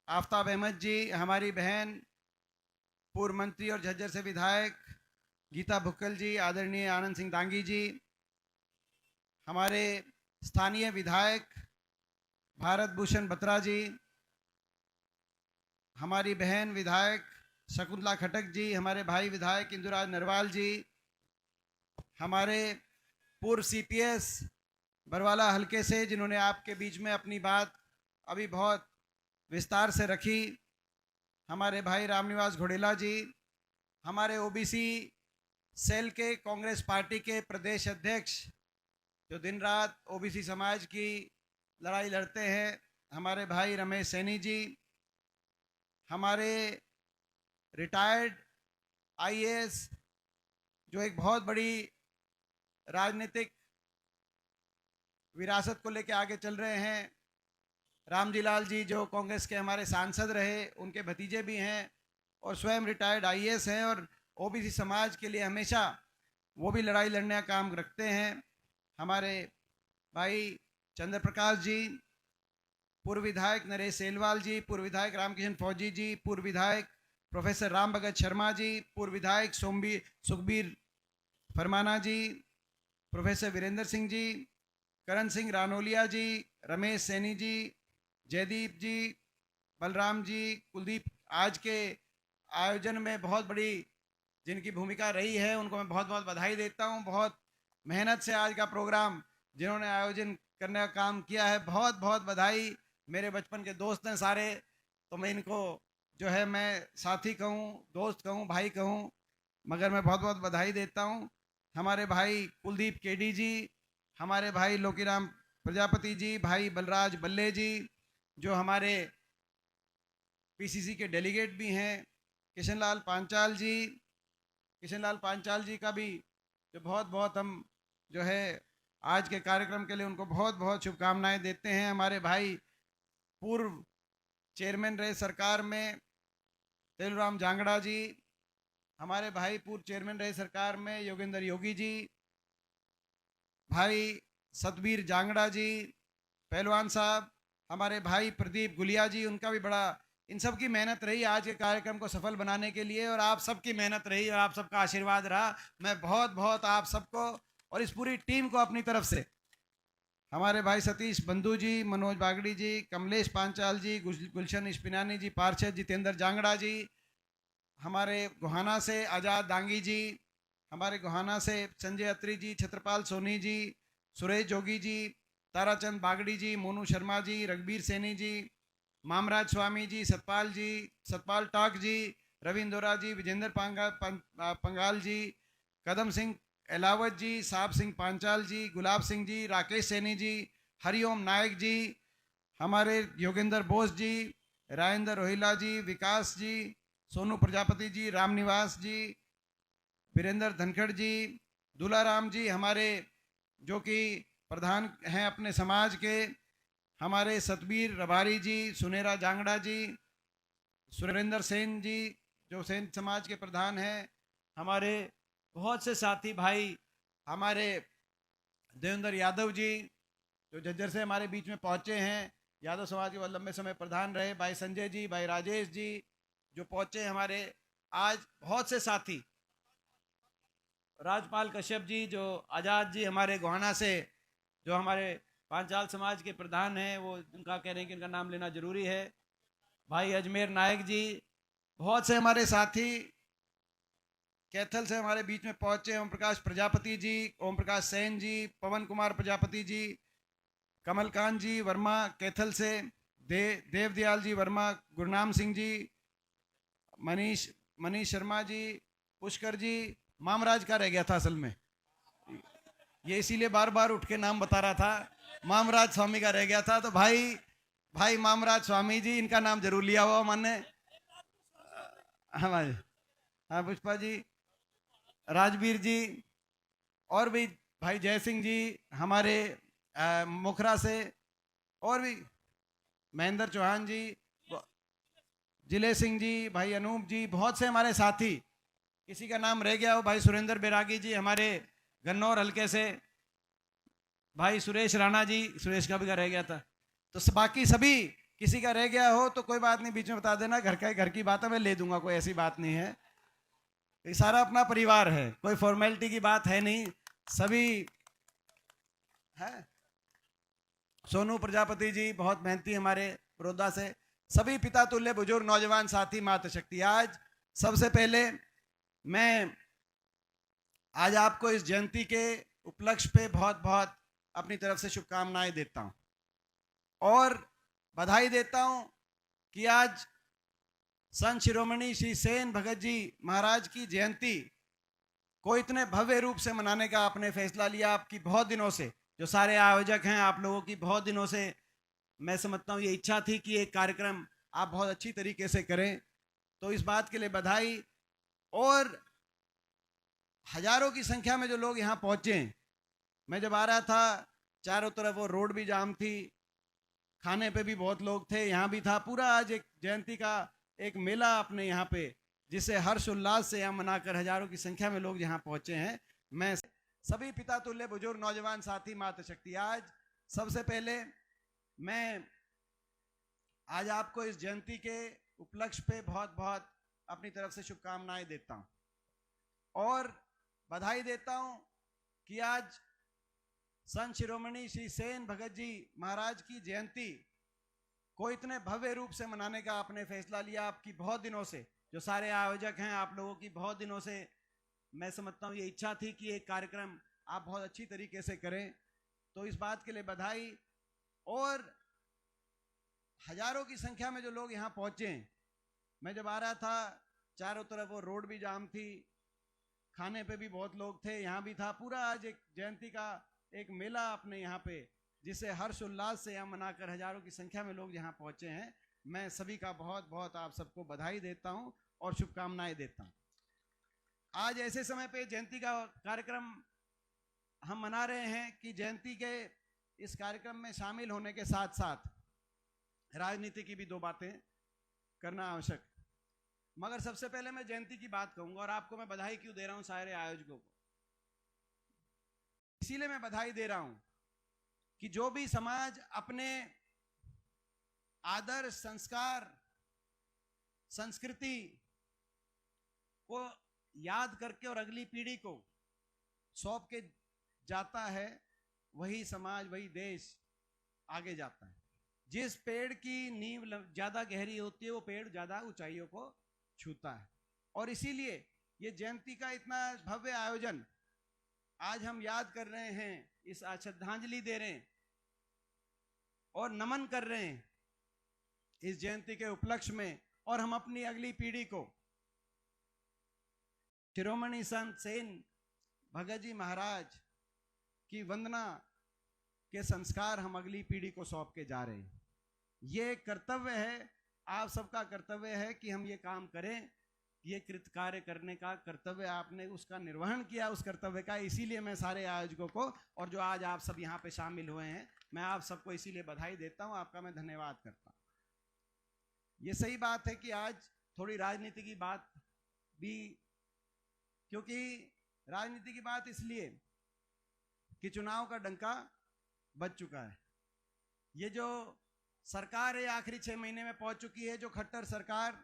आफ्ताब अहमद जी, हमारी बहन पूर्व मंत्री और झज्जर से विधायक गीता भुक्कल जी, आदरणीय आनंद सिंह दांगी जी, हमारे स्थानीय विधायक भारत भूषण बत्रा जी, हमारी बहन विधायक शकुंतला खटक जी, हमारे भाई विधायक इंदुराज नरवाल जी, हमारे पूर्व सीपीएस बरवाला हलके से जिन्होंने आपके बीच में अपनी बात अभी बहुत विस्तार से रखी, हमारे भाई रामनिवास घोड़ेला जी, हमारे ओबीसी सेल के कांग्रेस पार्टी के प्रदेश अध्यक्ष जो दिन रात ओबीसी समाज की लड़ाई लड़ते हैं, हमारे भाई रमेश सैनी जी, हमारे रिटायर्ड आईएएस जो एक बहुत बड़ी राजनीतिक विरासत को लेकर आगे चल रहे हैं, रामजी लाल जी जो कांग्रेस के हमारे सांसद रहे, उनके भतीजे भी हैं और स्वयं रिटायर्ड आईएएस हैं और ओबीसी समाज के लिए हमेशा वो भी लड़ाई लड़ने का काम रखते हैं। हमारे भाई चंद्र प्रकाश जी, पूर्व विधायक नरेश सेलवाल जी, पूर्व विधायक रामकिशन फौजी जी, पूर्व विधायक प्रोफेसर राम भगत शर्मा जी, पूर्व विधायक सुखबीर फरमाना जी, प्रोफेसर वीरेंद्र सिंह जी, करण सिंह रानोलिया जी, रमेश सैनी जी, जयदीप जी, बलराम जी, कुलदीप, आज के आयोजन में बहुत बड़ी जिनकी भूमिका रही है उनको मैं बहुत बहुत बधाई देता हूं। बहुत मेहनत से आज का प्रोग्राम जिन्होंने आयोजन करने का काम किया है, बहुत बहुत बधाई। मेरे बचपन के दोस्त हैं सारे, तो मैं इनको जो है मैं साथी कहूँ, दोस्त कहूँ, भाई कहूँ, मगर मैं बहुत बहुत बधाई देता हूँ। हमारे भाई कुलदीप केडी जी, हमारे भाई लोकीराम प्रजापति जी, भाई बलराज बल्ले जी जो हमारे पीसीसी के डेलीगेट भी हैं, किशनलाल पांचाल जी का भी जो बहुत बहुत हम जो है आज के कार्यक्रम के लिए उनको बहुत बहुत शुभकामनाएं देते हैं। हमारे भाई पूर्व चेयरमैन रहे सरकार में तेलूराम जांगड़ा जी, हमारे भाई पूर्व चेयरमैन रहे सरकार में योगेंद्र योगी जी, भाई सतबीर जांगड़ा जी, पहलवान साहब, हमारे भाई प्रदीप गुलिया जी, उनका भी बड़ा, इन सब की मेहनत रही आज के कार्यक्रम को सफल बनाने के लिए और आप सबकी मेहनत रही और आप सबका आशीर्वाद रहा। मैं बहुत बहुत आप सबको और इस पूरी टीम को अपनी तरफ से, हमारे भाई सतीश बंधु जी, मनोज बागड़ी जी, कमलेश पांचाल जी, गुलशन इस्पिनानी जी, पार्षद जितेंद्र जांगड़ा जी, हमारे गोहाना से आज़ाद दांगी जी, हमारे गोहाना से संजय अत्री जी, छत्रपाल सोनी जी, सुरेश जोगी जी, ताराचंद बागड़ी जी, मोनू शर्मा जी, रघबीर सैनी जी, मामराज स्वामी जी, सतपाल टाक जी, रविंद्रा जी, विजेंद्र पंगाल जी, कदम सिंह एलावत जी, साहब सिंह पांचाल जी, गुलाब सिंह जी, राकेश सैनी जी, हरिओम नायक जी, हमारे योगेंद्र बोस जी, राजेंद्र रोहिला जी, विकास जी, सोनू प्रजापति जी, रामनिवास जी, वीरेंद्र धनखड़ जी, दुलाराम जी, हमारे जो कि प्रधान हैं अपने समाज के, हमारे सतबीर रबारी जी, सुनेरा जांगड़ा जी, सुरेंद्र सेन जी जो सेन समाज के प्रधान हैं, हमारे बहुत से साथी भाई, हमारे देवेंद्र यादव जी जो झज्जर से हमारे बीच में पहुंचे हैं, यादव समाज के लंबे समय प्रधान रहे, भाई संजय जी, भाई राजेश जी जो पहुंचे हमारे, आज बहुत से साथी, राजपाल कश्यप जी जो आज़ाद जी हमारे गोहाना से जो हमारे पांचाल समाज के प्रधान हैं, वो उनका कह रहे हैं कि उनका नाम लेना जरूरी है, भाई अजमेर नायक जी, बहुत से हमारे साथी कैथल से हमारे बीच में पहुंचे, ओम प्रकाश प्रजापति जी, ओम प्रकाश सेन जी, पवन कुमार प्रजापति जी, कमलकांत जी वर्मा कैथल से, देवदयाल जी वर्मा, गुरनाम सिंह जी, मनीष शर्मा जी, पुष्कर जी, मामराज का रह गया था असल में, ये इसीलिए बार बार उठ के नाम बता रहा था, मामराज स्वामी का रह गया था, तो भाई मामराज स्वामी जी, इनका नाम जरूर लिया हुआ मैंने। हाँ भाई, हाँ पुष्पा जी, राजवीर जी, और भी भाई जय सिंह जी हमारे मुखरा से, और भी महेंद्र चौहान जी, जिले सिंह जी, भाई अनूप जी, बहुत से हमारे साथी, किसी का नाम रह गया हो, भाई सुरेंद्र बैरागी जी हमारे गन्नौर हल्के से, भाई सुरेश राणा जी, सुरेश का भी रह गया था, तो बाकी सभी किसी का रह गया हो तो कोई बात नहीं, बीच में बता देना, घर की बात है, मैं ले दूंगा, कोई ऐसी बात नहीं है। ये सारा अपना परिवार है, कोई फॉर्मेलिटी की बात है नहीं, सभी है। सोनू प्रजापति जी बहुत मेहनती हमारे बड़ौदा से, सभी पिता तुल्य बुजुर्ग नौजवान साथी मातृशक्ति। आज सबसे पहले मैं आज आपको इस जयंती के उपलक्ष्य पे बहुत बहुत अपनी तरफ से शुभकामनाएं देता हूं और बधाई देता हूं कि आज संत शिरोमणि श्री सेन भगत जी महाराज की जयंती को इतने भव्य रूप से मनाने का आपने फैसला लिया। आपकी बहुत दिनों से, जो सारे आयोजक हैं, आप लोगों की बहुत दिनों से मैं समझता हूं ये इच्छा थी कि एक कार्यक्रम आप बहुत अच्छी तरीके से करें, तो इस बात के लिए बधाई। और हजारों की संख्या में जो लोग यहाँ पहुंचे, मैं जब आ रहा था चारों तरफ वो रोड भी जाम थी, खाने पे भी बहुत लोग थे, यहाँ भी था, पूरा आज एक जयंती का एक मेला अपने यहाँ पे, जिसे हर्ष उल्लास से यहाँ मनाकर हजारों की संख्या में लोग यहाँ पहुंचे हैं। मैं सभी पिता तुल्य बुजुर्ग नौजवान साथी मातृशक्ति, आज सबसे पहले मैं आज आपको इस जयंती के उपलक्ष्य पे बहुत बहुत अपनी तरफ से शुभकामनाएं देता हूं और बधाई देता हूं कि आज संत शिरोमणि श्री सेन भगत जी महाराज की जयंती को इतने भव्य रूप से मनाने का आपने फैसला लिया। आपकी बहुत दिनों से, जो सारे आयोजक हैं, आप लोगों की बहुत दिनों से मैं समझता हूं ये इच्छा थी कि एक कार्यक्रम आप बहुत अच्छी तरीके से करें, तो इस बात के लिए बधाई। और हजारों की संख्या में जो लोग यहाँ पहुंचे, मैं जब आ रहा था चारों तरफ वो रोड भी जाम थी, खाने पे भी बहुत लोग थे, यहाँ भी था, पूरा आज एक जयंती का एक मेला अपने यहाँ पे, जिसे हर्ष उल्लास से यहाँ मनाकर हजारों की संख्या में लोग यहाँ पहुंचे हैं। मैं सभी का बहुत बहुत आप सबको बधाई देता हूं और शुभकामनाएं देता हूं। आज ऐसे समय पे जयंती का कार्यक्रम हम मना रहे हैं कि जयंती के इस कार्यक्रम में शामिल होने के साथ साथ राजनीति की भी दो बातें करना आवश्यक। मगर सबसे पहले मैं जयंती की बात कहूंगा और आपको मैं बधाई क्यों दे रहा हूं सारे आयोजकों को, इसीलिए मैं बधाई दे रहा हूं कि जो भी समाज अपने आदर्श, संस्कार, संस्कृति को याद करके और अगली पीढ़ी को सौंप के जाता है, वही समाज, वही देश आगे जाता है। जिस पेड़ की नींव ज्यादा गहरी होती है, वो पेड़ ज्यादा ऊंचाइयों को छूता है। और इसीलिए ये जयंती का इतना भव्य आयोजन आज हम याद कर रहे हैं, इस श्रद्धांजलि दे रहे हैं और नमन कर रहे हैं इस जयंती के उपलक्ष्य में। और हम अपनी अगली पीढ़ी को शिरोमणि संत सेन भगत जी महाराज की वंदना के संस्कार हम अगली पीढ़ी को सौंप के जा रहे हैं। ये कर्तव्य है, आप सबका कर्तव्य है कि हम ये काम करें। ये कृत कार्य करने का कर्तव्य आपने उसका निर्वहन किया, उस कर्तव्य का। इसीलिए मैं सारे आयोजकों को और जो आज आप सब यहाँ पे शामिल हुए हैं, मैं आप सबको इसीलिए बधाई देता हूँ, आपका मैं धन्यवाद करता हूँ। ये सही बात है कि आज थोड़ी राजनीति की बात भी, क्योंकि राजनीति की बात इसलिए कि चुनाव का डंका बज चुका है। ये जो सरकार है आखिरी 6 महीने में पहुंच चुकी है, जो खट्टर सरकार,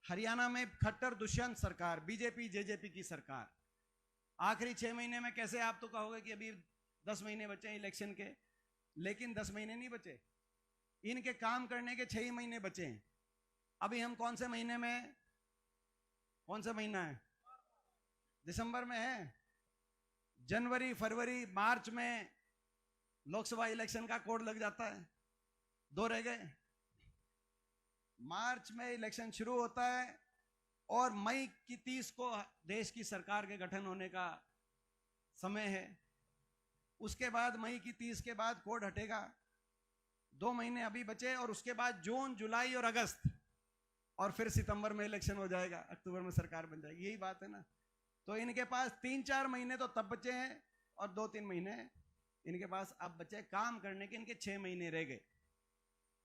हरियाणा में खट्टर दुष्यंत सरकार, बीजेपी जेजेपी की सरकार, आखिरी 6 महीने में कैसे, आप तो कहोगे कि अभी 10 महीने बचे हैं इलेक्शन के, लेकिन 10 महीने नहीं बचे, इनके काम करने के 6 ही महीने बचे हैं। अभी हम कौन से महीने में, कौन सा महीना है, दिसंबर में है। जनवरी, फरवरी, मार्च में लोकसभा इलेक्शन का कोड लग जाता है, 2 रह गए। मार्च में इलेक्शन शुरू होता है और मई की 30 को देश की सरकार के गठन होने का समय है। उसके बाद मई की 30 के बाद कोड हटेगा, 2 महीने अभी बचे, और उसके बाद जून, जुलाई और अगस्त, और फिर सितंबर में इलेक्शन हो जाएगा, अक्टूबर में सरकार बन जाएगी। यही बात है ना। तो इनके पास 3-4 महीने तो तब बचे हैं और 2-3 महीने इनके पास अब बचे काम करने के। इनके 6 महीने रह गए।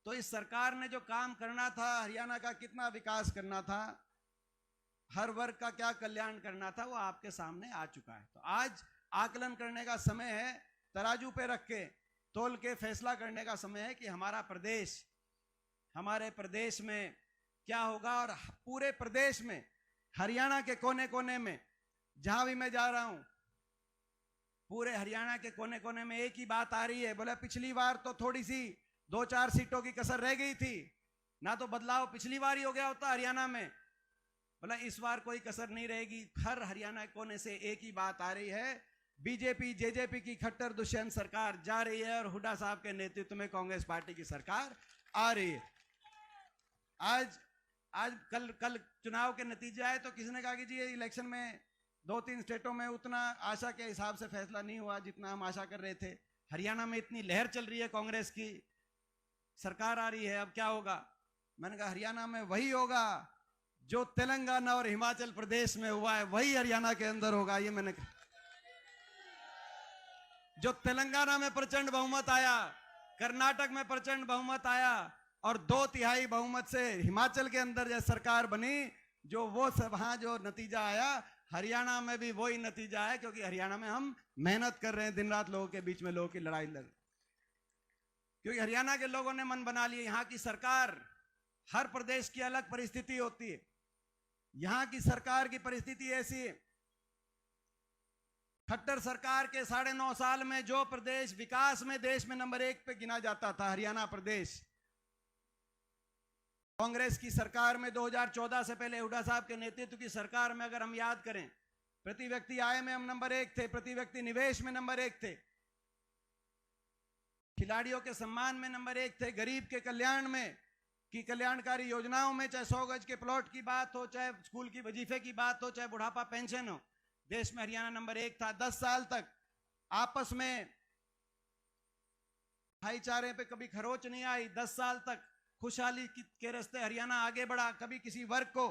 तो इस सरकार ने जो काम करना था, हरियाणा का कितना विकास करना था, हर वर्ग का क्या कल्याण करना था, वो आपके सामने आ चुका है। तो आज आकलन करने का समय है, तराजू पे रख के तोल के फैसला करने का समय है कि हमारा प्रदेश हमारे प्रदेश में क्या होगा। और पूरे प्रदेश में, हरियाणा के कोने कोने में, जहां भी मैं जा रहा हूं, पूरे हरियाणा के कोने कोने में एक ही बात आ रही है। बोले पिछली बार तो थोड़ी सी 2-4 सीटों की कसर रह गई थी ना, तो बदलाव पिछली बार ही हो गया होता हरियाणा में। बोला इस बार कोई कसर नहीं रहेगी। हर हरियाणा कोने से एक ही बात आ रही है, बीजेपी जेजेपी की खट्टर दुष्यंत सरकार जा रही है और हुड्डा साहब के नेतृत्व में कांग्रेस पार्टी की सरकार आ रही है। आज कल चुनाव के नतीजे आए तो किसी ने कहा कि जी ये इलेक्शन में 2-3 स्टेटों में उतना आशा के हिसाब से फैसला नहीं हुआ जितना हम आशा कर रहे थे। हरियाणा में इतनी लहर चल रही है, कांग्रेस की सरकार आ रही है, अब क्या होगा। मैंने कहा हरियाणा में वही होगा जो तेलंगाना और हिमाचल प्रदेश में हुआ है, वही हरियाणा के अंदर होगा। ये मैंने कहा, जो तेलंगाना में प्रचंड बहुमत आया, कर्नाटक में प्रचंड बहुमत आया और 2/3 बहुमत से हिमाचल के अंदर जब सरकार बनी, जो वो सब वहां जो नतीजा आया, हरियाणा में भी वही नतीजा है। क्योंकि हरियाणा में हम मेहनत कर रहे हैं, दिन रात लोगों के बीच में लोगों की लड़ाई लड़ रहे हैं। क्योंकि हरियाणा के लोगों ने मन बना लिया, यहां की सरकार, हर प्रदेश की अलग परिस्थिति होती है, यहां की सरकार की परिस्थिति ऐसी है। खट्टर सरकार के 9.5 साल में जो प्रदेश विकास में देश में नंबर 1 पे गिना जाता था, हरियाणा प्रदेश, कांग्रेस की सरकार में 2014 से पहले हुड्डा साहब के नेतृत्व की सरकार में अगर हम याद करें, प्रति व्यक्ति आय में हम नंबर 1 थे, प्रति व्यक्ति निवेश में नंबर 1 थे, खिलाड़ियों के सम्मान में नंबर 1 थे, गरीब के कल्याण में की कल्याणकारी योजनाओं में, चाहे 100 गज के प्लॉट की बात हो, चाहे स्कूल की वजीफे की बात हो, चाहे बुढ़ापा पेंशन हो, देश में हरियाणा नंबर 1 था। 10 साल तक आपस में भाईचारे पे कभी खरोच नहीं आई। 10 साल तक खुशहाली के रास्ते हरियाणा आगे बढ़ा। कभी किसी वर्ग को,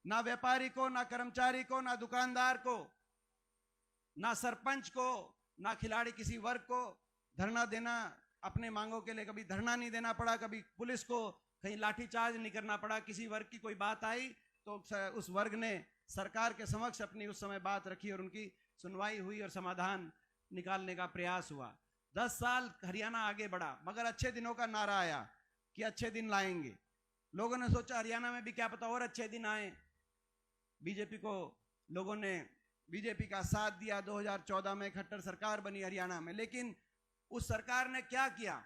ना व्यापारी को, ना कर्मचारी को, ना दुकानदार को, ना सरपंच को, ना खिलाड़ी किसी वर्ग को धरना देना, अपने मांगों के लिए कभी धरना नहीं देना पड़ा, कभी पुलिस को कहीं लाठीचार्ज नहीं करना पड़ा। किसी वर्ग की कोई बात आई तो उस वर्ग ने सरकार के समक्ष अपनी उस समय बात रखी और उनकी सुनवाई हुई और समाधान निकालने का प्रयास हुआ। 10 साल हरियाणा आगे बढ़ा, मगर अच्छे दिनों का नारा आया कि अच्छे दिन लाएंगे। लोगों ने सोचा हरियाणा में भी क्या पता और अच्छे दिन आए। बीजेपी को लोगों ने बीजेपी का साथ दिया। 2014 में खट्टर सरकार बनी हरियाणा में, लेकिन उस सरकार ने क्या किया?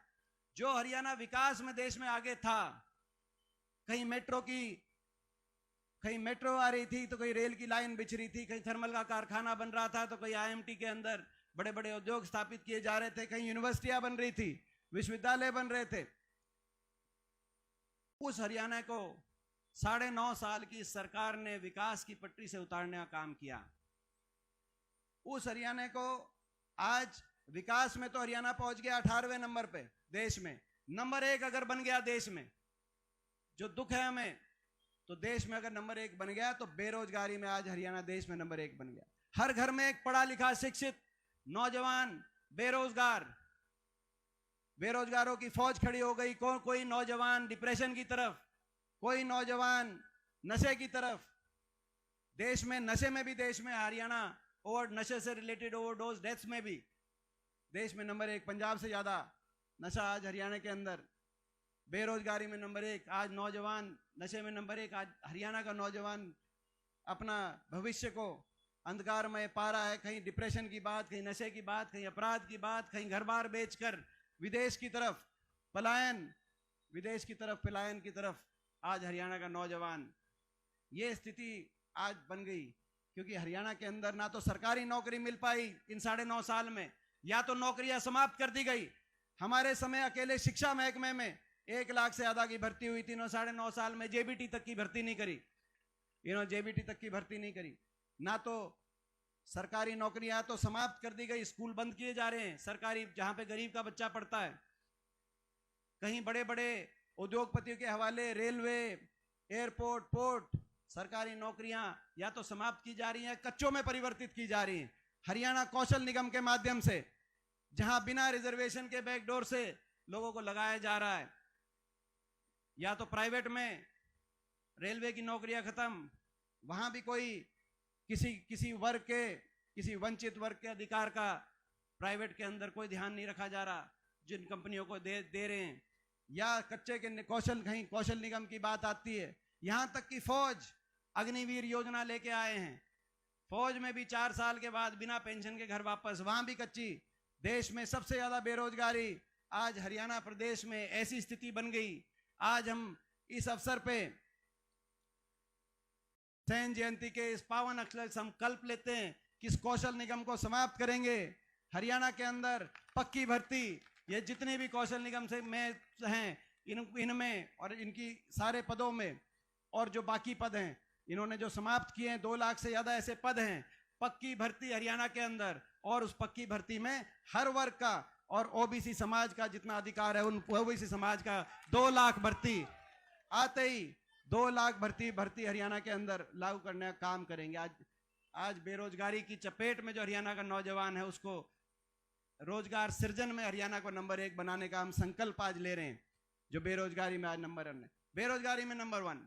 जो हरियाणा विकास में देश में आगे था, कहीं मेट्रो आ रही थी तो कहीं रेल की लाइन बिछ रही थी, कहीं थर्मल का कारखाना बन रहा था तो कहीं आईएमटी के अंदर बड़े बड़े उद्योग स्थापित किए जा रहे थे, कहीं यूनिवर्सिटियां बन रही थी, विश्वविद्यालय बन रहे थे। उस हरियाणा को 9.5 साल की सरकार ने विकास की पटरी से उतारने का काम किया। उस हरियाणा को आज विकास में तो हरियाणा पहुंच गया 18वें नंबर पे देश में। नंबर 1 अगर बन गया देश में, जो दुख है हमें, तो देश में अगर नंबर 1 बन गया तो बेरोजगारी में आज हरियाणा देश में नंबर 1 बन गया। हर घर में एक पढ़ा लिखा शिक्षित नौजवान बेरोजगार, बेरोजगारों की फौज खड़ी हो गई। कोई नौजवान डिप्रेशन की तरफ, कोई नौजवान नशे की तरफ। देश में नशे में भी देश में हरियाणा और नशे से रिलेटेड ओवरडोज डेथ्स में भी देश में नंबर 1, पंजाब से ज्यादा नशा आज हरियाणा के अंदर। बेरोजगारी में नंबर 1, आज नौजवान नशे में नंबर 1। आज हरियाणा का नौजवान अपना भविष्य को अंधकार में पा रहा है। कहीं डिप्रेशन की बात, कहीं नशे की बात, कहीं अपराध की बात, कहीं घर बार बेचकर विदेश की तरफ पलायन, विदेश की तरफ पलायन की तरफ आज हरियाणा का नौजवान। ये स्थिति आज बन गई क्योंकि हरियाणा के अंदर ना तो सरकारी नौकरी मिल पाई इन 9.5 साल में, या तो नौकरियां समाप्त कर दी गई। हमारे समय अकेले शिक्षा महकमे में 1 लाख से ज्यादा की भर्ती हुई थी। 9.5 साल में जेबीटी तक की भर्ती नहीं करी, जेबीटी तक की भर्ती नहीं करी। ना तो सरकारी नौकरियां तो समाप्त कर दी गई, स्कूल बंद किए जा रहे हैं सरकारी, जहां पे गरीब का बच्चा पढ़ता है। कहीं बड़े बड़े उद्योगपतियों के हवाले रेलवे, एयरपोर्ट, पोर्ट, सरकारी नौकरियां या तो समाप्त की जा रही हैं, कच्चों में परिवर्तित की जा रही हैं। हरियाणा कौशल निगम के माध्यम से, जहां बिना रिजर्वेशन के बैकडोर से लोगों को लगाया जा रहा है, या तो प्राइवेट में रेलवे की नौकरियां खत्म, वहां भी कोई किसी वर्ग के, किसी वंचित वर्ग के अधिकार का प्राइवेट के अंदर कोई ध्यान नहीं रखा जा रहा, जिन कंपनियों को दे रहे हैं। या कच्चे के कौशल, कहीं कौशल निगम की बात आती है, यहां तक कि फौज अग्निवीर योजना लेके आए हैं। फौज में भी 4 साल के बाद बिना पेंशन के घर वापस, वहां भी कच्ची। देश में सबसे ज्यादा बेरोजगारी, आज हरियाणा प्रदेश में ऐसी स्थिति बन गई। आज हम इस अवसर पे सैन जयंती के इस पावन अक्षर संकल्प लेते हैं कि इस कौशल निगम को समाप्त करेंगे। हरियाणा के अंदर पक्की भर्ती, ये जितने भी कौशल निगम से में हैं इनमें और इनकी सारे पदों में, और जो बाकी पद हैं इन्होंने जो समाप्त किए हैं, 2 लाख से ज्यादा ऐसे पद हैं। पक्की भर्ती हरियाणा के अंदर, और उस पक्की भर्ती में हर वर्ग का और ओबीसी समाज का जितना अधिकार है, उन ओबीसी समाज का 2 लाख भर्ती आते ही 2 लाख भर्ती हरियाणा के अंदर लागू करने का काम करेंगे। आज बेरोजगारी की चपेट में जो हरियाणा का नौजवान है, उसको रोजगार सृजन में हरियाणा को नंबर 1 बनाने का हम संकल्प आज ले रहे हैं। जो बेरोजगारी में आज नंबर 1 है, बेरोजगारी में नंबर 1,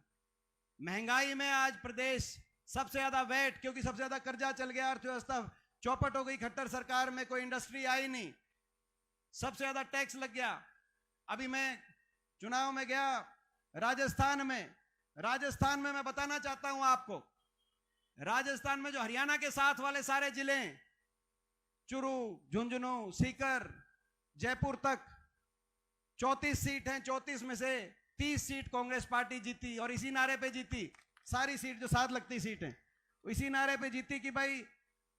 महंगाई में आज प्रदेश सबसे ज्यादा वेट, क्योंकि सबसे ज्यादा कर्जा चल गया, अर्थव्यवस्था चौपट हो गई। खट्टर सरकार में कोई इंडस्ट्री आई नहीं, सबसे ज्यादा टैक्स लग गया। अभी मैं चुनाव में गया राजस्थान में मैं बताना चाहता हूं आपको, राजस्थान में जो हरियाणा के साथ वाले सारे जिले हैं, चुरू, झुंझुनू, सीकर, जयपुर तक 34 सीट हैं। 34 में से 30 सीट कांग्रेस पार्टी जीती, और इसी नारे पे जीती। सारी सीट जो 7 लगती सीट हैं, इसी नारे पे जीती कि भाई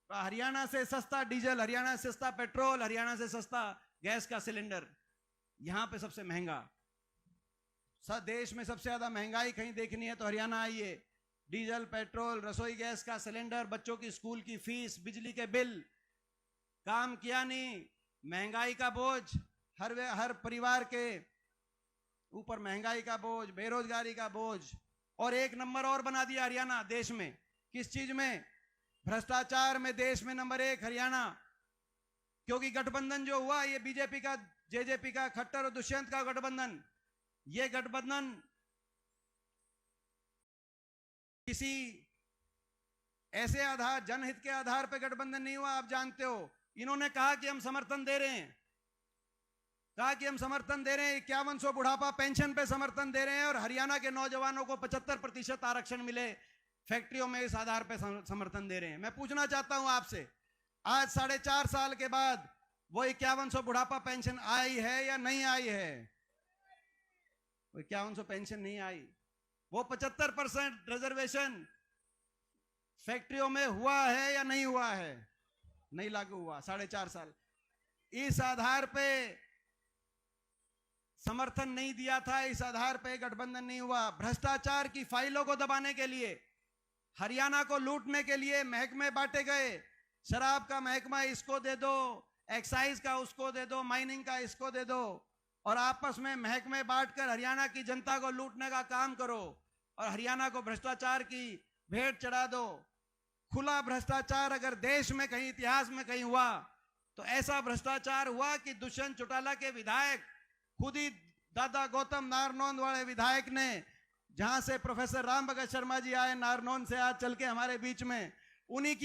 हरियाणा से सस्ता डीजल, हरियाणा से सस्ता पेट्रोल, हरियाणा से सस्ता गैस का सिलेंडर। यहां पे सबसे महंगा, देश में सबसे ज्यादा महंगाई कहीं देखनी है तो हरियाणा आइए। डीजल, पेट्रोल, रसोई गैस का सिलेंडर, बच्चों की स्कूल की फीस, बिजली के बिल, काम किया नहीं, महंगाई का बोझ हर परिवार के ऊपर, महंगाई का बोझ, बेरोजगारी का बोझ। और 1 नंबर और बना दिया हरियाणा देश में, किस चीज में? भ्रष्टाचार में देश में नंबर 1 हरियाणा। क्योंकि गठबंधन जो हुआ, ये बीजेपी का, जेजेपी का, खट्टर और दुष्यंत का गठबंधन, ये गठबंधन किसी ऐसे आधार, जनहित के आधार पर गठबंधन नहीं हुआ। आप जानते हो, इन्होंने कहा कि हम समर्थन दे रहे हैं, 5100 बुढ़ापा पेंशन पे समर्थन दे रहे हैं, और हरियाणा के नौजवानों को 75% आरक्षण मिले फैक्ट्रियों में, इस आधार पे समर्थन दे रहे हैं। मैं पूछना चाहता हूं आपसे, आज 4.5 साल के बाद वो 5100 बुढ़ापा पेंशन आई है या नहीं आई है? वो 5100 पेंशन नहीं आई। वो 75% रिजर्वेशन फैक्ट्रियों में हुआ है या नहीं हुआ है? नहीं लागू हुआ 4.5 साल। इस आधार पे समर्थन नहीं दिया था, इस आधार पे गठबंधन नहीं हुआ। भ्रष्टाचार की फाइलों को दबाने के लिए, हरियाणा को लूटने के लिए महकमे बांटे गए। शराब का महकमा इसको दे दो, एक्साइज का उसको दे दो, माइनिंग का इसको दे दो, और आपस में महकमे बांटकर हरियाणा की जनता को लूटने का काम करो, और हरियाणा को भ्रष्टाचार की भेंट चढ़ा दो। खुला भ्रष्टाचार अगर देश में कहीं, इतिहास में कहीं हुआ, तो ऐसा भ्रष्टाचार हुआ कि दुष्यंत चौटाला के विधायक, खुद ही दादा गौतम नारनौंद वाले विधायक ने, जहां से प्रोफेसर राम भगत शर्मा जी आए नारनौंद से आज चल के हमारे बीच में, उन्हीं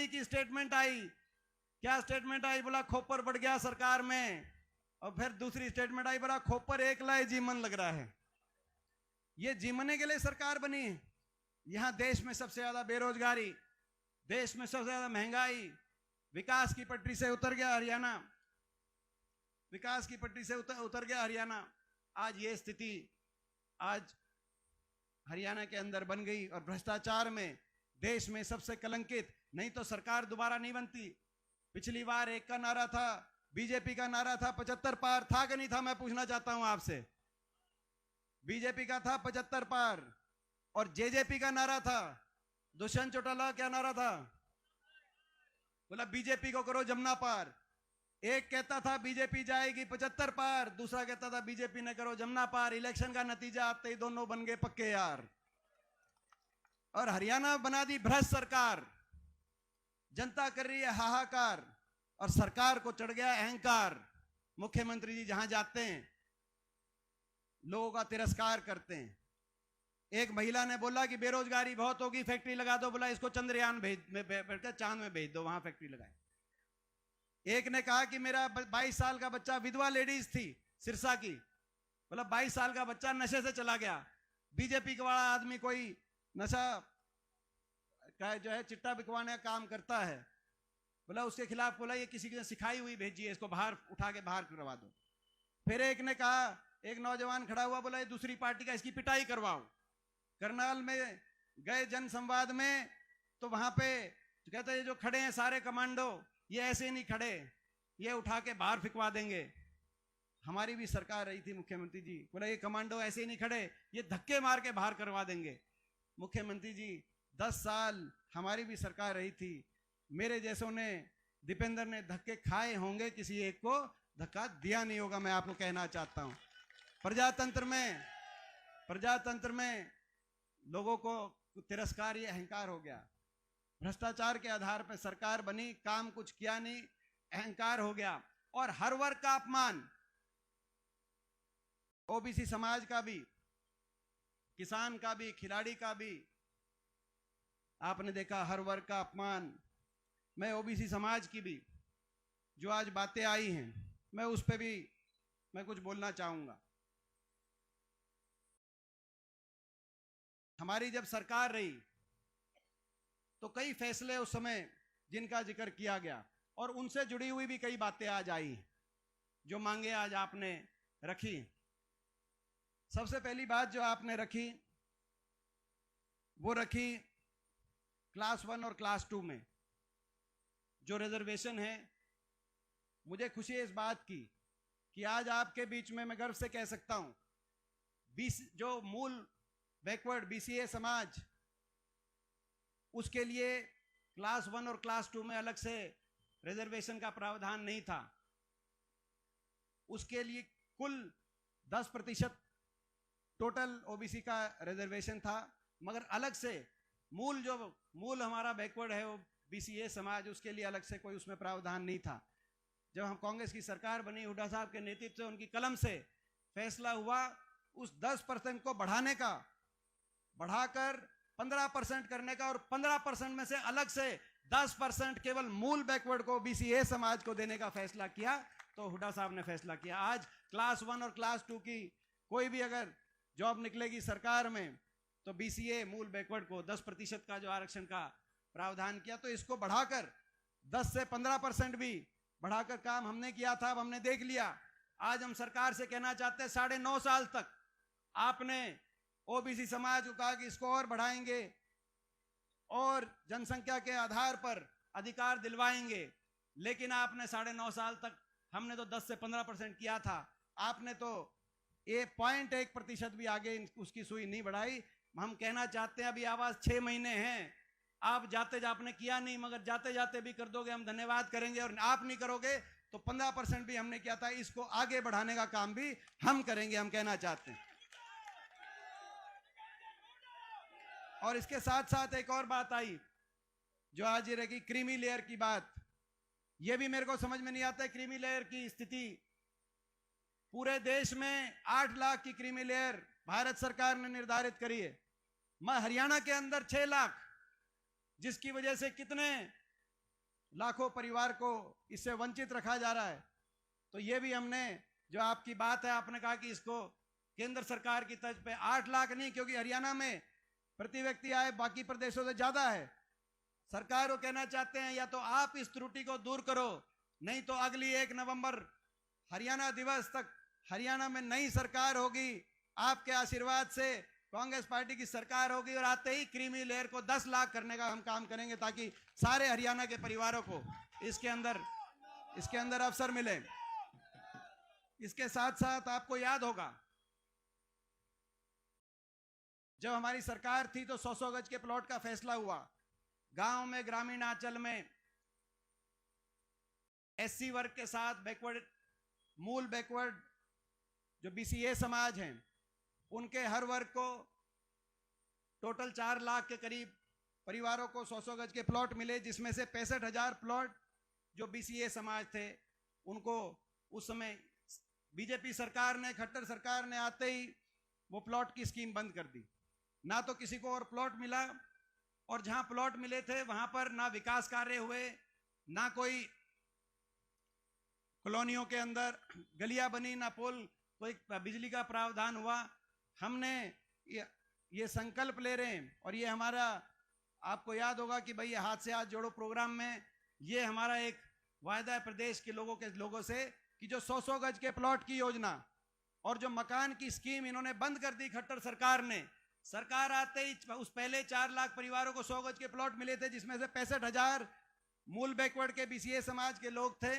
की स्टेटमेंट आई। क्या स्टेटमेंट आई? बोला खोपर बढ़ गया सरकार में। और फिर दूसरी स्टेटमेंट आई, बोला खोपर एक लाए जीमन लग रहा है। ये जीमने के लिए सरकार बनी है। यहां देश में सबसे ज्यादा बेरोजगारी, देश में सबसे ज्यादा महंगाई, विकास की पटरी से उतर गया हरियाणा, विकास की पटरी से उतर गया हरियाणा। आज ये स्थिति आज हरियाणा के अंदर बन गई, और भ्रष्टाचार में देश में सबसे कलंकित, नहीं तो सरकार दोबारा नहीं बनती। पिछली बार एक का नारा था, बीजेपी का नारा था 75 पार, था कि नहीं था? मैं पूछना चाहता हूं आपसे। बीजेपी का था 75 पार, और जेजेपी का नारा था, दुष्यंत चौटाला क्या नारा था? बोला बीजेपी को करो जमुना पार। एक कहता था बीजेपी जाएगी 75 पार, दूसरा कहता था बीजेपी ने करो जमुना पार। इलेक्शन का नतीजा आते ही दोनों बन गए पक्के यार, और हरियाणा बना दी भ्रष्ट सरकार। जनता कर रही है हाहाकार, और सरकार को चढ़ गया अहंकार। मुख्यमंत्री जी जहां जाते हैं लोगों का तिरस्कार करते हैं। एक महिला ने बोला कि बेरोजगारी बहुत होगी, फैक्ट्री लगा दो। बोला इसको चंद्रयान बैठकर चांद में भेज दो, वहां फैक्ट्री लगाए। एक ने कहा कि मेरा 22 साल का बच्चा, विधवा लेडीज थी सिरसा की, बोला 22 साल का बच्चा नशे से चला गया, बीजेपी का वाला आदमी कोई नशा का जो है चिट्टा बिकवाने का काम करता है, बोला उसके खिलाफ बोला ये किसी ने सिखाई हुई भेजी है, इसको बाहर उठा के बाहर करवा दो। फिर एक ने कहा, एक नौजवान खड़ा हुआ, बोला ये दूसरी पार्टी का, इसकी पिटाई करवाओ। करनाल में गए जन संवाद में, तो वहां पे कहते हैं जो खड़े हैं सारे कमांडो, ये ऐसे नहीं खड़े, ये उठा के बाहर फिकवा देंगे। हमारी भी सरकार रही थी मुख्यमंत्री जी, बोला ये कमांडो ऐसे ही नहीं खड़े, ये धक्के मार के बाहर करवा देंगे। मुख्यमंत्री जी 10 साल हमारी भी सरकार रही थी, मेरे जैसों ने, दीपेंद्र ने धक्के खाए होंगे, किसी एक को धक्का दिया नहीं होगा। मैं आपको कहना चाहता हूं प्रजातंत्र में लोगों को तिरस्कार, ये अहंकार हो गया। भ्रष्टाचार के आधार पर सरकार बनी, काम कुछ किया नहीं, अहंकार हो गया। और हर वर्ग का अपमान, ओबीसी समाज का भी, किसान का भी, खिलाड़ी का भी, आपने देखा हर वर्ग का अपमान। मैं ओबीसी समाज की भी जो आज बातें आई हैं, मैं उस पर भी मैं कुछ बोलना चाहूंगा। हमारी जब सरकार रही तो कई फैसले उस समय जिनका जिक्र किया गया, और उनसे जुड़ी हुई भी कई बातें आज आई जो मांगे आज आपने रखी। सबसे पहली बात जो आपने रखी वो रखी क्लास 1 और क्लास 2 में जो रिजर्वेशन है। मुझे खुशी है इस बात की कि आज आपके बीच में मैं गर्व से कह सकता हूं, जो मूल बैकवर्ड बीसीए समाज, उसके लिए क्लास 1 और क्लास 2 में अलग से रिजर्वेशन का प्रावधान नहीं था। उसके लिए कुल 10% टोटल ओबीसी का रिजर्वेशन था, मगर अलग से मूल हमारा बैकवर्ड है वो बीसीए समाज, उसके लिए अलग से कोई उसमें प्रावधान नहीं था। जब हम कांग्रेस की सरकार बनी, हुड्डा साहब के नेतृत्व से, उनकी कलम से फैसला हुआ उस 10% को बढ़ाने का, बढ़ाकर 15% करने का, और 15% में से अलग से 10% केवल मूल बैकवर्ड को, बीसीए समाज को देने का फैसला किया। तो हुड्डा साहब ने फैसला किया आज क्लास 1 और क्लास 2 की कोई भी अगर जॉब निकलेगी सरकार में, तो बीसीए मूल बैकवर्ड को 10% का जो आरक्षण का प्रावधान किया, तो इसको बढ़ाकर 10 से 15% भी बढ़ाकर काम हमने किया था। अब हमने देख लिया। आज हम सरकार से कहना चाहते हैं, 9.5 साल तक आपने ओबीसी समाज को कहा कि इसको और बढ़ाएंगे और जनसंख्या के आधार पर अधिकार दिलवाएंगे, लेकिन आपने 9.5 साल तक, हमने तो 10 से 15% किया था, आपने तो 0.1% भी आगे उसकी सुई नहीं बढ़ाई। हम कहना चाहते हैं अभी आवाज 6 महीने हैं, आप आपने किया नहीं, मगर जाते जाते भी कर दोगे, हम धन्यवाद करेंगे। और आप नहीं करोगे तो 15% भी हमने किया था, इसको आगे बढ़ाने का काम भी हम करेंगे, हम कहना चाहते हैं। और इसके साथ साथ एक और बात आई जो आज ये रही, क्रीमी लेयर की बात। ये भी मेरे को समझ में नहीं आता है क्रीमी लेयर की स्थिति। पूरे देश में 8 लाख की क्रीमी लेयर भारत सरकार ने निर्धारित करी है, हरियाणा के अंदर 6 लाख, जिसकी वजह से कितने लाखों परिवार को इससे वंचित रखा जा रहा है। तो ये भी हमने, जो आपकी बात है, आपने कहा कि इसको केंद्र सरकार की तर्ज पे 8 लाख नहीं, क्योंकि हरियाणा में प्रति व्यक्ति आय बाकी प्रदेशों से ज्यादा है। सरकार को कहना चाहते हैं या तो आप इस त्रुटि को दूर करो, नहीं तो अगली 1 नवंबर हरियाणा दिवस तक हरियाणा में नई सरकार होगी, आपके आशीर्वाद से कांग्रेस पार्टी की सरकार होगी, और आते ही क्रीमी लेयर को 10 लाख करने का हम काम करेंगे, ताकि सारे हरियाणा के परिवारों को इसके अंदर अवसर मिले। इसके साथ साथ आपको याद होगा, जब हमारी सरकार थी तो 100 गज के प्लॉट का फैसला हुआ। गांव में, ग्रामीण आंचल में एससी वर्ग के साथ बैकवर्ड, मूल बैकवर्ड जो बीसीए समाज हैं, उनके हर वर्ग को टोटल 4 लाख के करीब परिवारों को 100 गज के प्लॉट मिले, जिसमें से 65,000 प्लॉट जो बीसीए समाज थे उनको उस समय बीजेपी सरकार ने, खट्टर सरकार ने आते ही वो प्लॉट की स्कीम बंद कर दी। ना तो किसी को और प्लॉट मिला, और जहां प्लॉट मिले थे वहां पर ना विकास कार्य हुए, ना कोई कॉलोनियों के अंदर गलियां बनी, ना पुल कोई बिजली का प्रावधान हुआ, हमने ये संकल्प ले रहे हैं। और ये हमारा, आपको याद होगा कि भाई हाथ से हाथ जोड़ो प्रोग्राम में ये हमारा एक वायदा है प्रदेश के लोगों से कि जो 100-100 गज के प्लॉट की योजना और जो मकान की स्कीम इन्होंने बंद कर दी खट्टर सरकार ने। सरकार आते ही उस पहले 4 लाख परिवारों को 100 गज के प्लॉट मिले थे, जिसमें से 65,000 मूल बैकवर्ड के बीसीए समाज के लोग थे,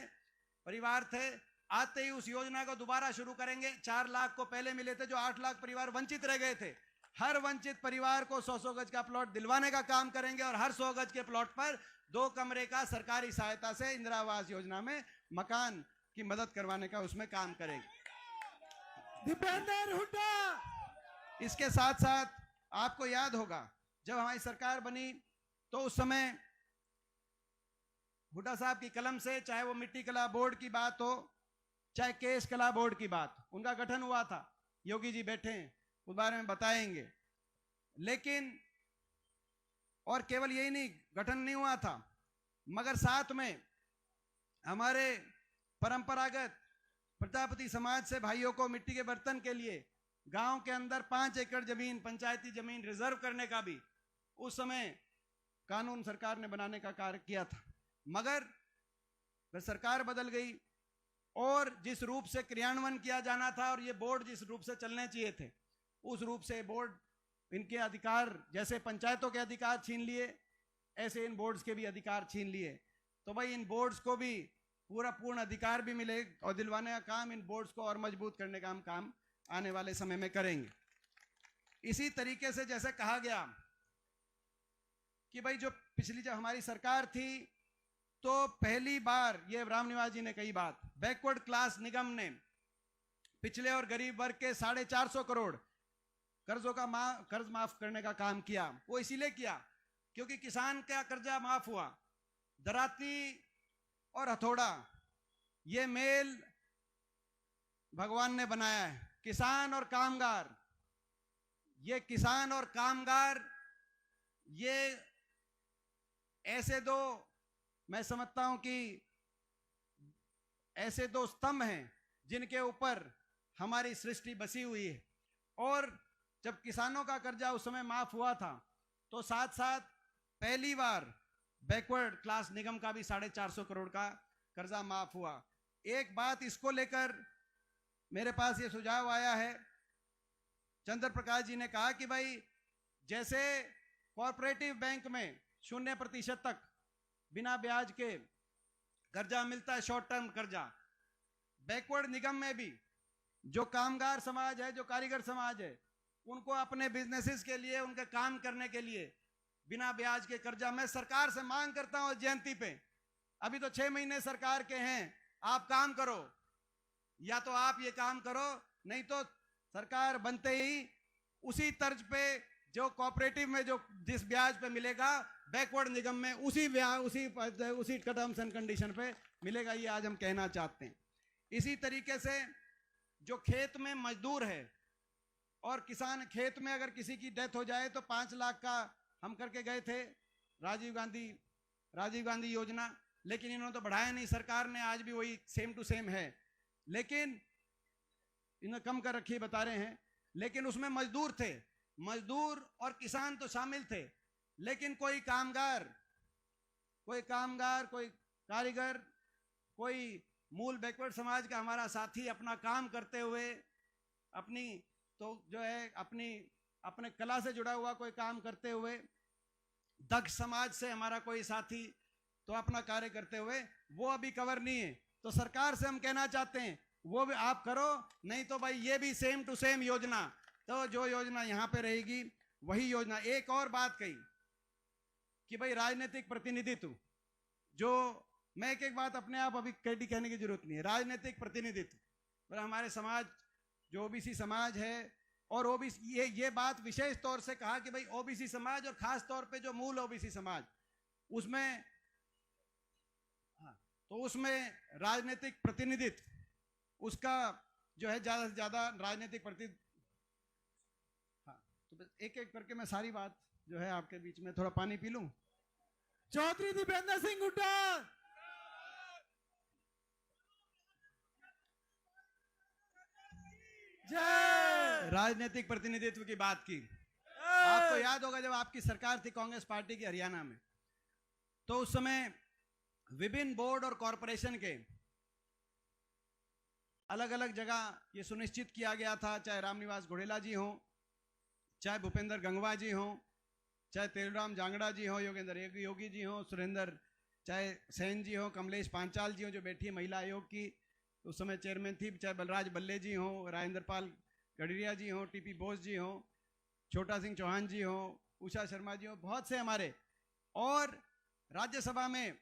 परिवार थे। आते ही उस योजना को दोबारा शुरू करेंगे। 4 लाख को पहले मिले थे, जो 8 लाख परिवार वंचित रह गए थे। हर वंचित परिवार को 100-100 गज का प्लॉट दिलवाने का काम करेंगे और हर 100 गज के प्लॉट पर 2 कमरे का सरकारी सहायता से इंदिरा आवास योजना में मकान की मदद करवाने का उसमें काम करेंगे। दीपेंद्र हुड्डा। इसके साथ साथ आपको याद होगा जब हमारी सरकार बनी तो उस समय हुड्डा साहब की कलम से, चाहे वो मिट्टी कला बोर्ड की बात हो, चाहे केश कला बोर्ड की बात, उनका गठन हुआ था। योगी जी बैठे हैं, उस बारे में बताएंगे। लेकिन और केवल यही नहीं, गठन नहीं हुआ था, मगर साथ में हमारे परंपरागत प्रजापति समाज से भाइयों को मिट्टी के बर्तन के लिए गांव के अंदर 5 एकड़ जमीन, पंचायती जमीन रिजर्व करने का भी उस समय कानून सरकार ने बनाने का कार्य किया था। मगर फिर सरकार बदल गई और जिस रूप से क्रियान्वयन किया जाना था और ये बोर्ड जिस रूप से चलने चाहिए थे, उस रूप से बोर्ड इनके अधिकार, जैसे पंचायतों के अधिकार छीन लिए, ऐसे इन बोर्ड्स के भी अधिकार छीन लिए। तो भाई इन बोर्ड्स को भी पूर्ण अधिकार भी मिले और दिलवाने का काम, इन बोर्ड्स को और मजबूत करने का हम काम आने वाले समय में करेंगे। इसी तरीके से जैसे कहा गया कि भाई जो पिछली जब हमारी सरकार थी तो पहली बार, ये रामनिवास जी ने कही बात, बैकवर्ड क्लास निगम ने पिछले और गरीब वर्ग के 450 करोड़ कर्ज माफ करने का काम किया। वो इसीलिए किया क्योंकि किसान का कर्जा माफ हुआ। दराती और हथौड़ा ये मेल भगवान ने बनाया है। किसान और कामगार, ये किसान और कामगार, ये ऐसे दो, मैं समझता हूं कि ऐसे 2 स्तंभ हैं जिनके ऊपर हमारी सृष्टि बसी हुई है। और जब किसानों का कर्जा उस समय माफ हुआ था तो साथ साथ पहली बार बैकवर्ड क्लास निगम का भी 450 करोड़ का कर्जा माफ हुआ। एक बात इसको लेकर मेरे पास ये सुझाव आया है, चंद्र प्रकाश जी ने कहा कि भाई जैसे कॉर्पोरेटिव बैंक में 0% तक बिना ब्याज के कर्जा मिलता है, शॉर्ट टर्म कर्जा, बैकवर्ड निगम में भी जो कामगार समाज है, जो कारीगर समाज है, उनको अपने बिजनेसेस के लिए, उनके काम करने के लिए बिना ब्याज के कर्जा। मैं सरकार से मांग करता हूं जयंती पे, अभी तो 6 महीने सरकार के हैं, आप काम करो, या तो आप ये काम करो, नहीं तो सरकार बनते ही उसी तर्ज पे जो कोऑपरेटिव में जो जिस ब्याज पे मिलेगा, बैकवर्ड निगम में उसी टर्म्स एंड कंडीशन पे मिलेगा। ये आज हम कहना चाहते हैं। इसी तरीके से जो खेत में मजदूर है और किसान, खेत में अगर किसी की डेथ हो जाए तो 5 लाख का हम करके गए थे राजीव गांधी योजना, लेकिन इन्होंने तो बढ़ाया नहीं सरकार ने, आज भी वही सेम टू सेम है, लेकिन इन्होंने कम कर रखी बता रहे हैं। लेकिन उसमें मजदूर थे, मजदूर और किसान तो शामिल थे, लेकिन कोई कामगार, कोई कारीगर, कोई मूल बैकवर्ड समाज का हमारा साथी अपना काम करते हुए, अपनी तो जो है अपने कला से जुड़ा हुआ कोई काम करते हुए, दक्ष समाज से हमारा कोई साथी तो अपना कार्य करते हुए, वो अभी कवर नहीं है। तो सरकार से हम कहना चाहते हैं वो भी आप करो, नहीं तो भाई ये भी सेम टू सेम योजना, तो जो योजना यहां पे रहेगी वही योजना। एक और बात कही कि भाई राजनीतिक प्रतिनिधित्व, जो मैं एक बात अपने आप अभी कहने की जरूरत नहीं है, राजनीतिक प्रतिनिधित्व पर हमारे समाज जो ओबीसी समाज है, और ओबीसी ये बात विशेष तौर से कहा कि भाई ओबीसी समाज और खास तौर पे जो मूल ओबीसी समाज, उसमें तो उसमें राजनीतिक प्रतिनिधित्व उसका जो है ज्यादा से ज्यादा राजनीतिक प्रतिनिधित्व। हाँ, तो बस एक एक करके मैं सारी बात जो है आपके बीच में, थोड़ा पानी पी लूं। चौधरी दीपेंद्र सिंह हुड्डा। जय राजनीतिक प्रतिनिधित्व की बात की। आपको याद होगा जब आपकी सरकार थी कांग्रेस पार्टी की हरियाणा में, तो उस समय विभिन्न बोर्ड और कॉरपोरेशन के अलग अलग जगह ये सुनिश्चित किया गया था, चाहे रामनिवास घोड़ेला जी हो, चाहे भूपेंद्र गंगवा जी हो, चाहे तेलुराम जांगड़ा जी हो, योगेंद्र योगी जी हो, सुरेंद्र चाहे सेन जी हो, कमलेश पांचाल जी हो जो बैठी है महिला आयोग की उस समय चेयरमैन थी, चाहे बलराज बल्ले जी हो, राजेंद्र पाल गडरिया जी हो, टीपी बोस जी हो, छोटा सिंह चौहान जी हो, उषा शर्मा जी हो, बहुत से हमारे। और राज्यसभा में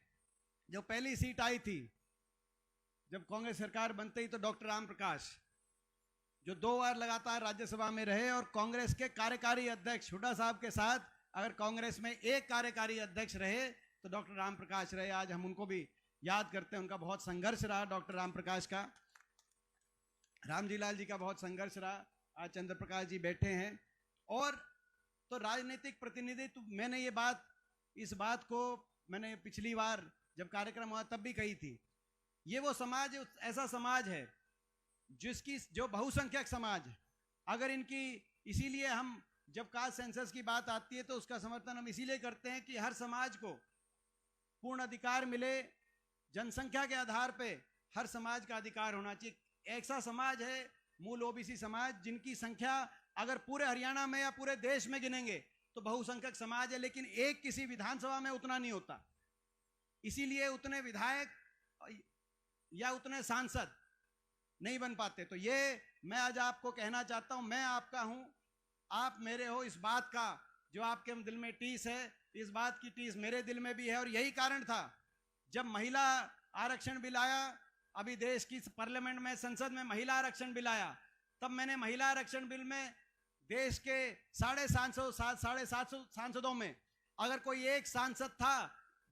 जो पहली सीट आई थी जब कांग्रेस सरकार बनते ही, तो डॉक्टर राम प्रकाश जो 2 बार लगातार राज्यसभा में रहे और कांग्रेस के कार्यकारी अध्यक्ष हुड्डा साहब के साथ अगर कांग्रेस में एक कार्यकारी अध्यक्ष रहे तो डॉक्टर राम प्रकाश रहे। आज हम उनको भी याद करते हैं, उनका बहुत संघर्ष रहा, डॉक्टर राम प्रकाश का, रामजी लाल जी का बहुत संघर्ष रहा। आज चंद्र प्रकाश जी बैठे हैं। और तो राजनीतिक प्रतिनिधित्व, मैंने इस बात को मैंने पिछली बार जब कार्यक्रम हुआ तब भी कही थी, ये वो समाज ऐसा समाज है जिसकी जो बहुसंख्यक समाज है, अगर इनकी, इसीलिए हम जब कास्ट सेंसस की बात आती है तो उसका समर्थन हम इसीलिए करते हैं कि हर समाज को पूर्ण अधिकार मिले, जनसंख्या के आधार पे हर समाज का अधिकार होना चाहिए। ऐसा समाज है मूल ओबीसी समाज जिनकी संख्या अगर पूरे हरियाणा में या पूरे देश में गिनेंगे तो बहुसंख्यक समाज है, लेकिन एक किसी विधानसभा में उतना नहीं होता, इसीलिए उतने विधायक या उतने सांसद नहीं बन पाते। तो ये मैं आज आपको कहना चाहता हूं, मैं आपका हूं, आप मेरे हो। इस बात का जो आपके दिल में टीस है, इस बात की टीस मेरे दिल में भी है। और यही कारण था जब महिला आरक्षण बिल आया, अभी देश की पार्लियामेंट में, संसद में महिला आरक्षण बिल आया, तब मैंने महिला आरक्षण बिल में देश के 750 सांसदों में अगर कोई एक सांसद था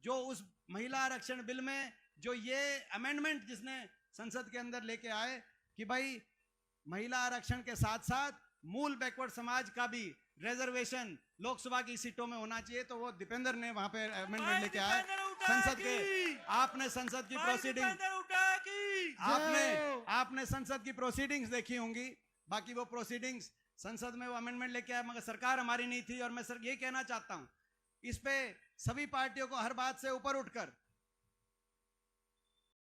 जो उस महिला आरक्षण बिल में जो ये अमेंडमेंट जिसने संसद के अंदर लेके आए कि भाई महिला आरक्षण के साथ साथ मूल बैकवर्ड समाज का भी रिजर्वेशन लोकसभा की सीटों में होना चाहिए, तो वो दीपेंद्र ने वहां पे अमेंडमेंट लेके आए संसद के। आपने संसद की प्रोसीडिंग आपने संसद की प्रोसीडिंग्स देखी होंगी, बाकी वो प्रोसीडिंग्स संसद में वो अमेंडमेंट लेके आए, मगर सरकार हमारी नहीं थी। और मैं सर ये कहना चाहता हूं, इस पे सभी पार्टियों को हर बात से ऊपर उठकर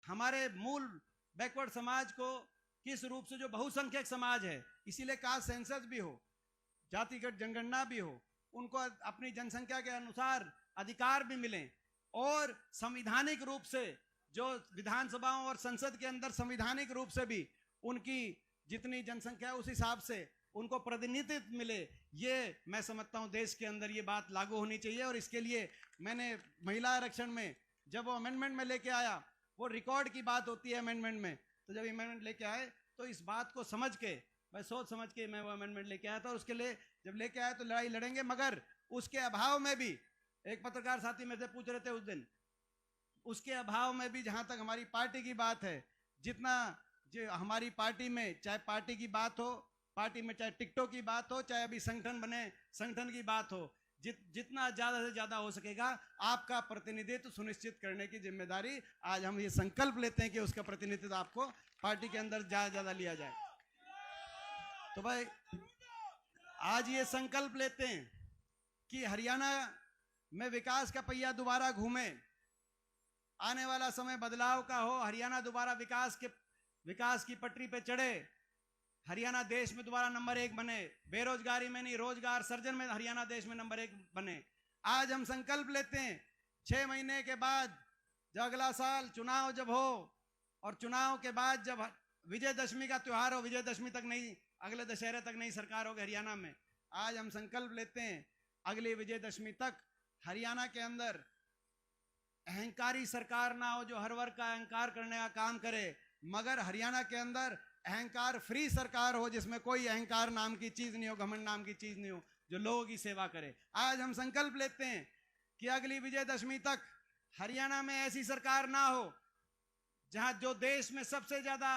हमारे मूल बैकवर्ड समाज को किस रूप से, जो बहुसंख्यक समाज है, इसीलिए कास्ट सेंसस भी हो, जातिगत जनगणना भी हो, उनको अपनी जनसंख्या के अनुसार अधिकार भी मिले, और संवैधानिक रूप से जो विधानसभाओं और संसद के अंदर संवैधानिक रूप से भी उनकी जितनी जनसंख्या है उस हिसाब से उनको प्रतिनिधित्व मिले। ये मैं समझता हूं देश के अंदर ये बात लागू होनी चाहिए। और इसके लिए मैंने महिला आरक्षण में जब वो अमेंडमेंट में लेके आया, वो रिकॉर्ड की बात होती है अमेंडमेंट में, तो जब अमेंडमेंट लेके आए तो इस बात को समझ के, मैं सोच समझ के मैं वो अमेंडमेंट लेके आया था। और उसके लिए जब लेके आया तो लड़ाई लड़ेंगे, मगर उसके अभाव में भी, एक पत्रकार साथी मेरे से पूछ रहे थे उस दिन, उसके अभाव में भी जहां तक हमारी पार्टी की बात है, जितना जो हमारी पार्टी में, चाहे पार्टी की बात हो, पार्टी में चाहे टिकटों की बात हो, चाहे अभी संगठन बने संगठन की बात हो, जितना ज्यादा से ज्यादा हो सकेगा आपका प्रतिनिधित्व सुनिश्चित करने की जिम्मेदारी आज हम ये संकल्प लेते हैं कि उसका प्रतिनिधित्व आपको पार्टी के अंदर ज्यादा लिया जाए। तो भाई आज ये संकल्प लेते हैं कि हरियाणा में विकास का पहिया दोबारा घूमे, आने वाला समय बदलाव का हो, हरियाणा दोबारा विकास की पटरी पे चढ़े, हरियाणा देश में दोबारा नंबर 1 बने, बेरोजगारी में नहीं रोजगार सर्जन में हरियाणा देश में नंबर 1 बने। आज हम संकल्प लेते हैं 6 महीने के बाद, जब अगला साल चुनाव जब हो, और चुनाव के बाद जब विजयदशमी का त्योहार हो, विजयदशमी तक नहीं, अगले दशहरे तक नहीं सरकार होगी हरियाणा में, आज हम संकल्प लेते हैं अगली विजयदशमी तक हरियाणा के अंदर अहंकारी सरकार ना हो जो हर वर्ग का अहंकार करने का काम करे, मगर हरियाणा के अंदर अहंकार फ्री सरकार हो, जिसमें कोई अहंकार नाम की चीज नहीं हो, घमंड नाम की चीज नहीं हो, जो लोगों की सेवा करे। आज हम संकल्प लेते हैं कि अगली विजयदशमी तक हरियाणा में ऐसी सरकार ना हो जहां जो देश में सबसे ज्यादा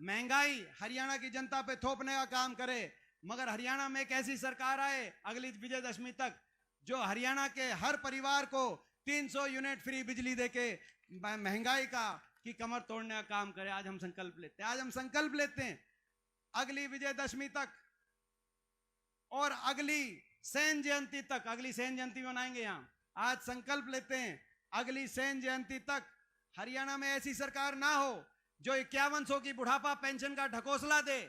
महंगाई हरियाणा की जनता पे थोपने का काम करे, मगर हरियाणा में एक ऐसी सरकार आए अगली विजयदशमी तक जो हरियाणा के हर परिवार को 300 यूनिट फ्री बिजली देके महंगाई की कमर तोड़ने का काम करे। आज हम संकल्प लेते हैं, आज हम संकल्प लेते हैं अगली विजयदशमी तक और अगली सेन जयंती तक, अगली सेन जयंती मनाएंगे यहाँ, आज संकल्प लेते हैं अगली सेन जयंती तक हरियाणा में ऐसी सरकार ना हो जो 5100 की बुढ़ापा पेंशन का ढकोसला दे,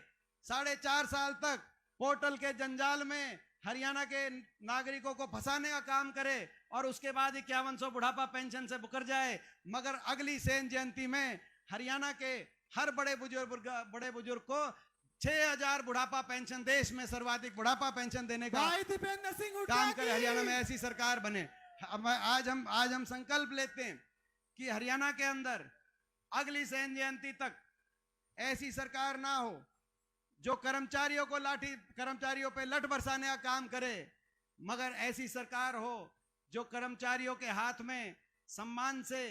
4.5 साल तक पोर्टल के जंजाल में हरियाणा के नागरिकों को फंसाने का काम करे और उसके बाद 5100 बुढ़ापा पेंशन से मुकर जाए। मगर अगली सेन जयंती में हरियाणा के हर बड़े बुजुर्ग को 6000 बुढ़ापा पेंशन, देश में सर्वाधिक बुढ़ापा पेंशन देने का भाई दीपेंद्र सिंह हुड्डा काम करे, की। हरियाणा में ऐसी सरकार बने। आज हम संकल्प लेते हैं कि हरियाणा के अंदर अगली सेन जयंती तक ऐसी सरकार ना हो जो कर्मचारियों पे लठ बरसाने का काम करे, मगर ऐसी सरकार हो जो कर्मचारियों के हाथ में सम्मान से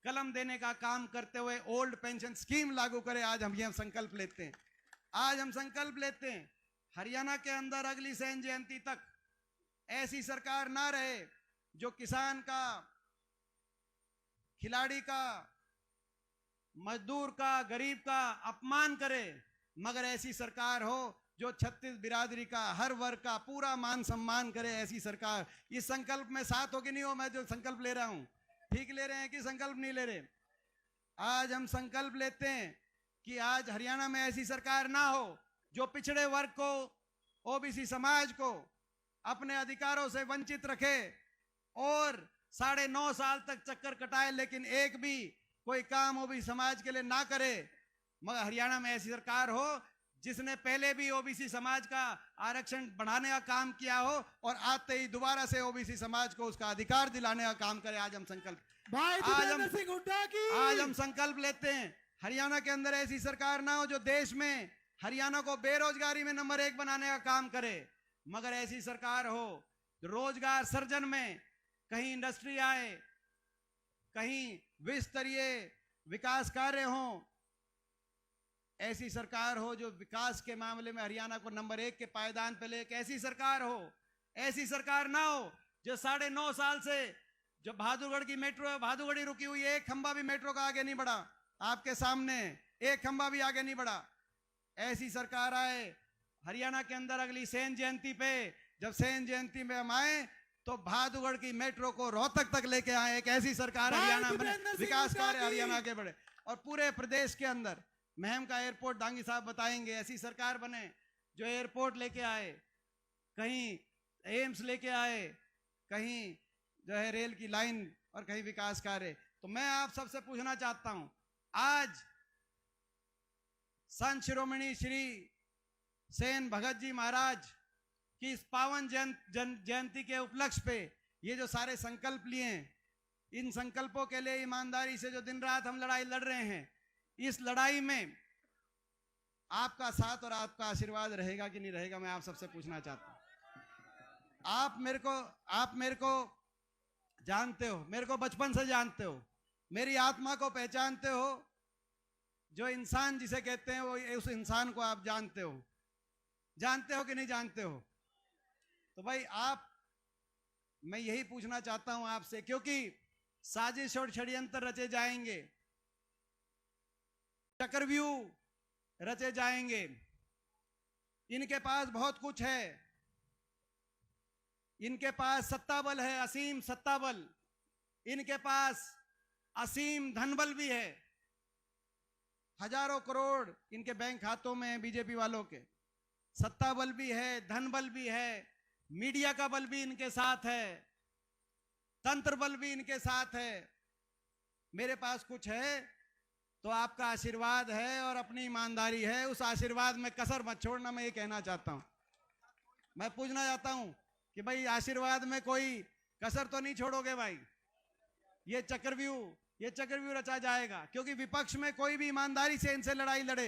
कलम देने का काम करते हुए ओल्ड पेंशन स्कीम लागू करे। आज हम यह संकल्प लेते हैं, आज हम संकल्प लेते हैं हरियाणा के अंदर अगली सेन जयंती तक ऐसी सरकार ना रहे जो किसान का, खिलाड़ी का, मजदूर का, गरीब का अपमान करे, मगर ऐसी सरकार हो जो 36 बिरादरी का, हर वर्ग का पूरा मान सम्मान करे। ऐसी सरकार, इस संकल्प में साथ हो कि नहीं हो? मैं जो संकल्प ले रहा हूं ठीक ले रहे हैं कि संकल्प नहीं ले रहे? आज हम संकल्प लेते हैं कि आज हरियाणा में ऐसी सरकार ना हो जो पिछड़े वर्ग को, ओबीसी समाज को अपने अधिकारों से वंचित रखे और 9.5 साल तक चक्कर कटाए लेकिन एक भी कोई काम ओबीसी समाज के लिए ना करे। मगर हरियाणा में ऐसी सरकार हो जिसने पहले भी ओबीसी समाज का आरक्षण बढ़ाने का काम किया हो और आते ही दोबारा से ओबीसी समाज को उसका अधिकार दिलाने का काम करे। आज हम संकल्प भाई दीपेंद्र सिंह हुड्डा की। आज हम संकल्प लेते हैं हरियाणा के अंदर ऐसी सरकार ना हो जो देश में हरियाणा को बेरोजगारी में नंबर 1 बनाने का काम करे, मगर ऐसी सरकार हो रोजगार सर्जन में कहीं इंडस्ट्री आए, कहीं विस्तरीय विकास कार्य हो। ऐसी सरकार हो जो विकास के मामले में हरियाणा को नंबर 1 के पायदान पे ले। ऐसी सरकार हो, ऐसी सरकार ना हो जो 9.5 साल से जो बहादुरगढ़ की मेट्रो है, बहादुरगढ़ ही रुकी हुई है, एक खंबा भी मेट्रो का आगे नहीं बढ़ा। आपके सामने एक खंबा भी आगे नहीं बढ़ा। ऐसी सरकार आए हरियाणा के अंदर अगली सेन जयंती पे, जब सेन जयंती में हम आए तो बहादुरगढ़ की मेट्रो को रोहतक तक लेके आए। एक ऐसी सरकार हरियाणा में, विकास कार्य हरियाणा के बड़े और पूरे प्रदेश के अंदर। महम का एयरपोर्ट डांगी साहब बताएंगे, ऐसी सरकार बने जो एयरपोर्ट लेके आए, कहीं एम्स लेके आए, कहीं जो है रेल की लाइन और कहीं विकास कार्य। तो मैं आप सबसे पूछना चाहता हूं, आज संत शिरोमणि श्री सेन भगत जी महाराज की इस पावन जयंती के उपलक्ष्य पे ये जो सारे संकल्प लिए हैं, इन संकल्पों के लिए ईमानदारी से जो दिन रात हम लड़ाई लड़ रहे हैं, इस लड़ाई में आपका साथ और आपका आशीर्वाद रहेगा कि नहीं रहेगा? मैं आप सबसे पूछना चाहता हूं। आप मेरे को जानते हो, मेरे को बचपन से जानते हो, मेरी आत्मा को पहचानते हो। जो इंसान जिसे कहते हैं वो उस इंसान को आप जानते हो कि नहीं जानते हो? तो भाई मैं यही पूछना चाहता हूं आपसे, क्योंकि साजिश और षड्यंत्र रचे जाएंगे, चक्रव्यूह रचे जाएंगे। इनके पास बहुत कुछ है, इनके पास सत्ता बल है, असीम सत्ता बल, इनके पास असीम धन बल भी है। हजारों करोड़ इनके बैंक खातों में है बीजेपी वालों के। सत्ता बल भी है, धन बल भी है, मीडिया का बल भी इनके साथ है, तंत्र बल भी इनके साथ है। मेरे पास कुछ है तो आपका आशीर्वाद है और अपनी ईमानदारी है, उस आशीर्वाद में कसर मत छोड़ना। मैं ये कहना चाहता हूं, मैं पूछना चाहता हूं कि भाई आशीर्वाद में कोई कसर तो नहीं छोड़ोगे भाई? ये चक्रव्यूह रचा जाएगा, क्योंकि विपक्ष में कोई भी ईमानदारी से इनसे लड़ाई लड़े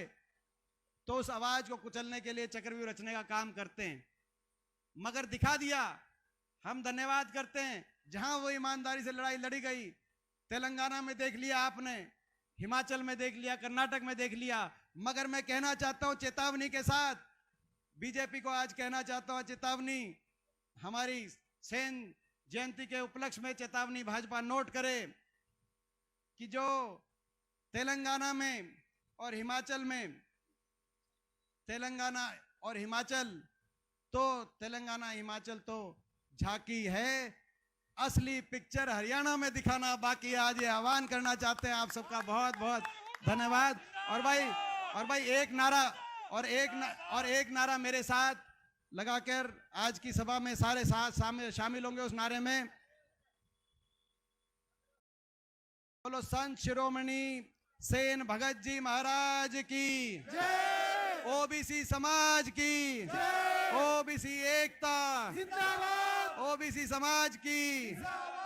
तो उस आवाज को कुचलने के लिए चक्रव्यूह रचने का काम करते हैं। मगर दिखा दिया, हम धन्यवाद करते हैं जहां वो ईमानदारी से लड़ाई लड़ी गई। तेलंगाना में देख लिया आपने, हिमाचल में देख लिया, कर्नाटक में देख लिया। मगर मैं कहना चाहता हूं चेतावनी के साथ, बीजेपी को आज कहना चाहता हूं चेतावनी, हमारी सेन जयंती के उपलक्ष्य में चेतावनी भाजपा नोट करे कि जो तेलंगाना में और हिमाचल में तेलंगाना और हिमाचल तो तेलंगाना हिमाचल तो झांकी है, असली पिक्चर हरियाणा में दिखाना बाकी है। आज ये आह्वान करना चाहते हैं आप सबका बहुत बहुत धन्यवाद। और भाई एक नारा मेरे साथ लगाकर आज की सभा में सारे साथ शामिल होंगे उस नारे में। बोलो संत शिरोमणि सेन भगत जी महाराज की जय, ओबीसी समाज की जय, ओबीसी एकता जिंदाबाद, ओबीसी समाज की जिंदाबाद।